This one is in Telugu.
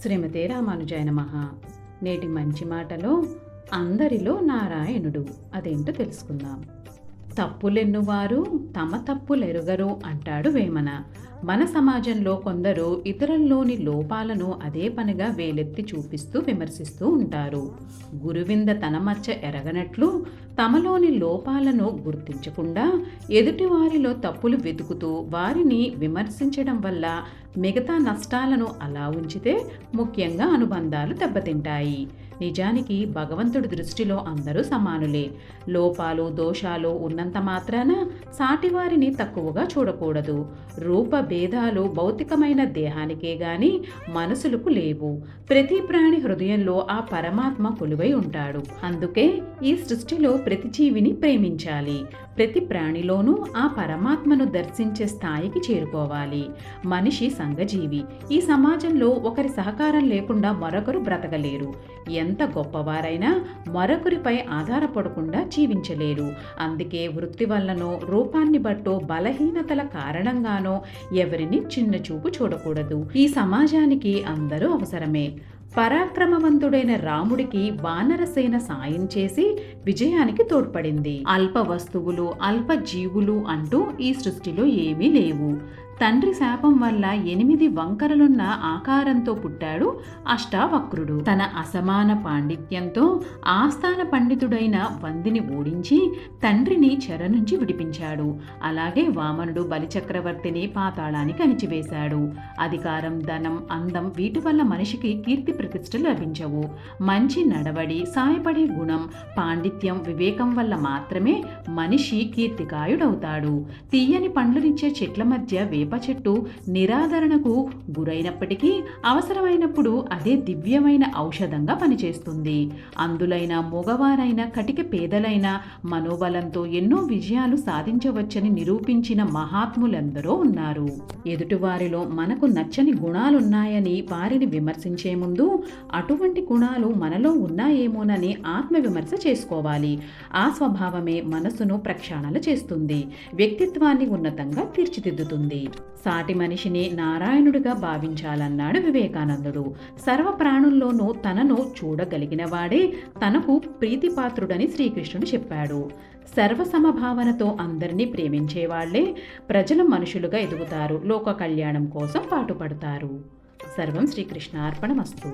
శ్రీమతే రామానుజాయ నమః. నేటి మంచి మాటలో అందరిలో నారాయణుడు అదేంటో తెలుసుకుందాం. తప్పులెన్నువారు తమ తప్పులెరుగరు అంటాడు వేమన. మన సమాజంలో కొందరు ఇతరుల్లోని లోపాలను అదే పనిగా వేలెత్తి చూపిస్తూ విమర్శిస్తూ ఉంటారు. గురువింద తన మచ్చ ఎరగనట్లు తమలోని లోపాలను గుర్తించకుండా ఎదుటివారిలో తప్పులు వెతుకుతూ వారిని విమర్శించడం వల్ల మిగతా నష్టాలను అలా ఉంచితే ముఖ్యంగా అనుబంధాలు దెబ్బతింటాయి. నిజానికి భగవంతుడి దృష్టిలో అందరూ సమానులే. లోపాలు దోషాలు ఉన్నంత మాత్రాన సాటివారిని తక్కువగా చూడకూడదు. రూప భేదాలు భౌతికమైన దేహానికే గాని మనసులకు లేవు. ప్రతి ప్రాణి హృదయంలో ఆ పరమాత్మ కొలువై ఉంటాడు. అందుకే ఈ సృష్టిలో ప్రతి జీవిని ప్రేమించాలి. ప్రతి ప్రాణిలోనూ ఆ పరమాత్మను దర్శించే స్థాయికి చేరుకోవాలి. మనిషి సంఘజీవి. ఈ సమాజంలో ఒకరి సహకారం లేకుండా మరొకరు బ్రతకలేరు. ఎంత గొప్పవారైనా మరొకరిపై ఆధారపడకుండా జీవించలేరు. అందుకే వృత్తి వల్లనో రూపాన్ని బట్టో బలహీనతల కారణంగానో ఎవరిని చిన్న చూపు చూడకూడదు. ఈ సమాజానికి అందరూ అవసరమే. పరాక్రమవంతుడైన రాముడికి వానరసేన సాయం చేసి విజయానికి తోడ్పడింది. అల్ప వస్తువులు అల్ప జీవులు అంటూ ఈ సృష్టిలో ఏమీ లేవు. తండ్రి శాపం వల్ల 8 వంకరలున్న ఆకారంతో పుట్టాడు అష్టావక్రుడు. తన అసమాన పాండిత్యంతో ఆస్థాన పండితుడైన వందిని ఓడించి తండ్రిని చెర నుంచి విడిపించాడు. అలాగే వామనుడు బలిచక్రవర్తిని పాతాళానికి అణిచివేశాడు. అధికారం ధనం అందం వీటి వల్ల మనిషికి కీర్తి ప్రతిష్టలు లభించవు. మంచి నడవడి సాయపడే గుణం పాండిత్యం వివేకం వల్ల మాత్రమే మనిషి కీర్తికాయుడవుతాడు. తీయని పండ్లునిచ్చే చెట్ల మధ్య వేప చెట్టు నిరాదరణకు గురైనప్పటికీ అవసరమైనప్పుడు అదే దివ్యమైన ఔషధంగా పనిచేస్తుంది. అందులైన మగవారైన కటిక పేదలైన మనోబలంతో ఎన్నో విజయాలు సాధించవచ్చని నిరూపించిన మహాత్ములెందరో ఉన్నారు. ఎదుటివారిలో మనకు నచ్చని గుణాలున్నాయని వారిని విమర్శించే ముందు అటువంటి గుణాలు మనలో ఉన్నాయేమోనని ఆత్మవిమర్శ చేసుకోవాలి. ఆ స్వభావమే మనసును ప్రక్షాళన చేస్తుంది, వ్యక్తిత్వాన్ని ఉన్నతంగా తీర్చిదిద్దుతుంది. సాటి మనిషిని నారాయణుడిగా భావించాలన్నాడు వివేకానందుడు. సర్వ ప్రాణుల్లోనూ తనను చూడగలిగిన వాడే తనకు ప్రీతిపాత్రుడని శ్రీకృష్ణుడు చెప్పాడు. సర్వసమభావనతో అందరినీ ప్రేమించేవాళ్లే ప్రజల మనుషులుగా ఎదుగుతారు, లోక కళ్యాణం కోసం పాటుపడతారు. సర్వం శ్రీకృష్ణార్పణమస్తు.